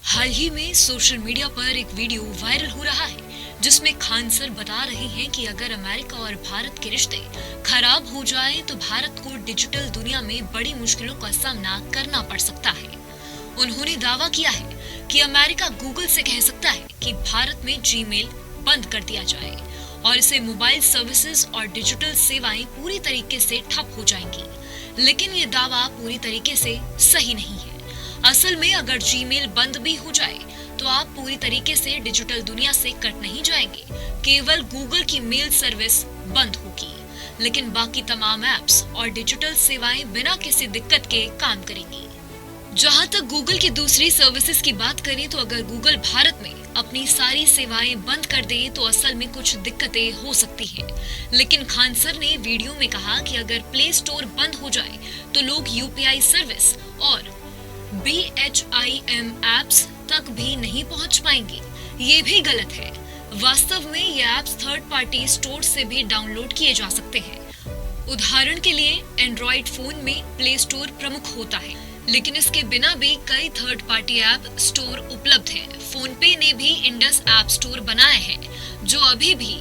हाल ही में social media पर एक वीडियो वायरल हो रहा है जिसमें खान सर बता रहे हैं कि अगर अमेरिका और भारत के रिश्ते खराब हो जाए तो भारत को डिजिटल दुनिया में बड़ी मुश्किलों का सामना करना पड़ सकता है। उन्होंने दावा किया है कि अमेरिका गूगल से कह सकता है कि भारत में जीमेल बंद कर दिया जाए और इसे मोबाइल सर्विसेज और डिजिटल सेवाएं पूरी तरीके से ठप हो जाएंगी। लेकिन ये दावा पूरी तरीके से सही नहीं है। असल में अगर जीमेल बंद भी हो जाए तो आप पूरी तरीके से डिजिटल दुनिया से कट नहीं जाएंगे, केवल गूगल की मेल सर्विस बंद होगी, लेकिन बाकी तमाम ऐप्स और डिजिटल सेवाएं बिना किसी दिक्कत के काम करेंगी। जहां तक गूगल की दूसरी सर्विसेज की बात करें तो अगर गूगल भारत में अपनी सारी सेवाएं बंद कर दे तो असल में कुछ दिक्कतें हो सकती हैं। लेकिन खान सर ने वीडियो में कहा कि अगर प्ले स्टोर बंद हो जाए तो लोग यूपीआई सर्विस और BHIM ऐप्स तक भी नहीं पहुंच पाएंगे। ये भी गलत है। वास्तव में ये ऐप्स थर्ड पार्टी स्टोर से भी डाउनलोड किए जा सकते हैं। उदाहरण के लिए एंड्रॉइड फोन में प्ले स्टोर प्रमुख होता है, लेकिन इसके बिना भी कई थर्ड पार्टी ऐप स्टोर उपलब्ध हैं। फोन पे ने भी इंडस ऐप स्टोर बनाया है जो अभी भी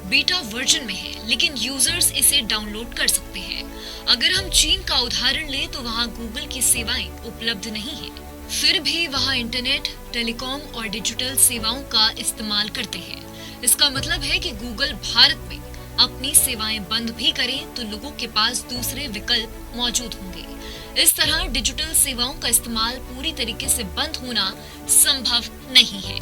बीटा वर्जन में है, लेकिन यूजर्स इसे डाउनलोड कर सकते हैं। अगर हम चीन का उदाहरण लें तो वहाँ गूगल की सेवाएं उपलब्ध नहीं है, फिर भी वहाँ इंटरनेट, टेलीकॉम और डिजिटल सेवाओं का इस्तेमाल करते हैं। इसका मतलब है कि गूगल भारत में अपनी सेवाएं बंद भी करें तो लोगों के पास दूसरे विकल्प मौजूद होंगे। इस तरह डिजिटल सेवाओं का इस्तेमाल पूरी तरीके से बंद होना संभव नहीं है।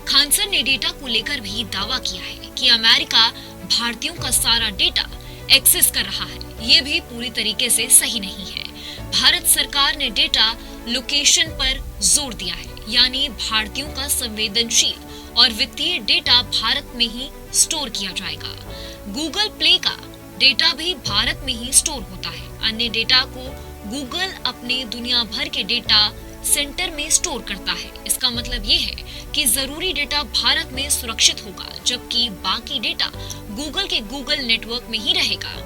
खान सर ने डेटा को लेकर भी दावा किया है कि अमेरिका भारतीयों का सारा डेटा एक्सेस कर रहा है। ये भी पूरी तरीके से सही नहीं है। भारत सरकार ने डेटा लोकेशन पर जोर दिया है, यानी भारतीयों का संवेदनशील और वित्तीय डेटा भारत में ही स्टोर किया जाएगा। गूगल प्ले का डेटा भी भारत में ही स्टोर होता है। अन्य डेटा को गूगल अपने दुनिया भर के डेटा सेंटर में स्टोर करता है। इसका मतलब ये है कि जरूरी डेटा भारत में सुरक्षित होगा, जबकि बाकी डेटा गूगल के गूगल नेटवर्क में ही रहेगा।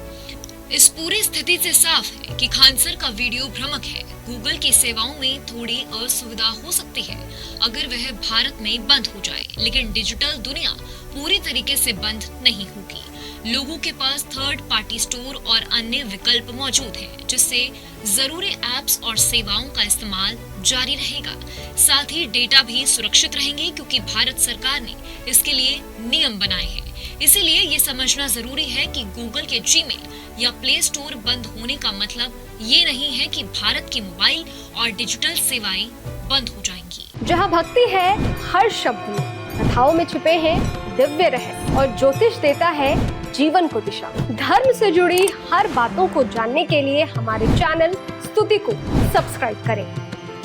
इस पूरी स्थिति से साफ है कि खान सर का वीडियो भ्रामक है। गूगल की सेवाओं में थोड़ी असुविधा हो सकती है अगर वह भारत में बंद हो जाए, लेकिन डिजिटल दुनिया पूरी तरीके से बंद नहीं होगी। लोगों के पास थर्ड पार्टी स्टोर और अन्य विकल्प मौजूद हैं, जिससे जरूरी ऐप्स और सेवाओं का इस्तेमाल जारी रहेगा। साथ ही डेटा भी सुरक्षित रहेंगे, क्योंकि भारत सरकार ने इसके लिए नियम बनाए हैं। इसीलिए ये समझना जरूरी है कि गूगल के जीमेल या प्ले स्टोर बंद होने का मतलब ये नहीं है कि भारत की मोबाइल और डिजिटल सेवाएं बंद हो जाएंगी। जहाँ भक्ति है हर शब्द में, कथाओं में छुपे हैं दिव्य रहस्य और ज्योतिष देता है जीवन को दिशा। धर्म से जुड़ी हर बातों को जानने के लिए हमारे चैनल स्तुति को सब्सक्राइब करें।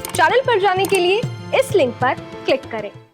चैनल पर जाने के लिए इस लिंक पर क्लिक करें।